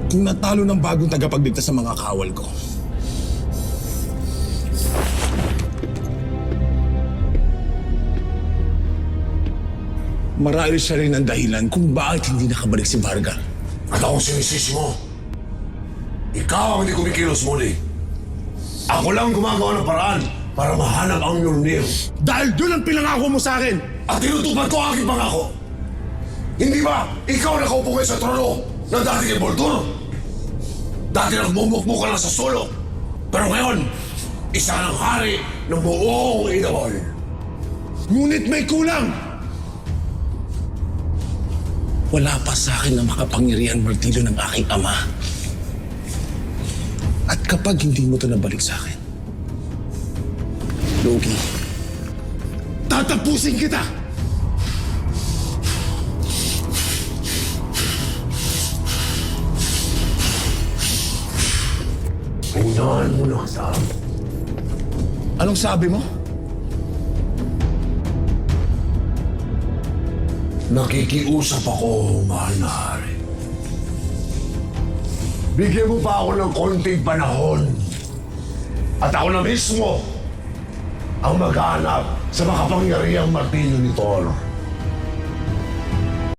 kung natalo ng bagong tagapagligtas sa mga kawal ko. Marahil siya rin ang dahilan kung bakit hindi nakabalik si Varga. At ako sinisisi mo. Ikaw ang hindi kumikilos muli. Ako lang gumagawa ng paraan para mahanap ang Mjolnir. Dahil doon ang pinangako mo sa akin! At tinutupad ko ang aking pangako. Hindi ba ikaw nakaupo kayo sa trono ng dati kay Boldur? Dati nagmumukmuk ka lang sa sulok. Pero ngayon, isa ka ng hari ng buong Idabol. Ngunit may kulang! Wala pa sa akin ang makapangyarihan martilyo ng aking ama. At kapag hindi mo ito nabalik sa akin, Loki, tatapusin kita! Unahan mo na kita. Anong sabi mo? Nakikiusap ako, mahal na hari. Bigyan mo pa ako ng konting panahon. At ako na mismo ang maghanap sa makapangyarihang martilyo ni Thor.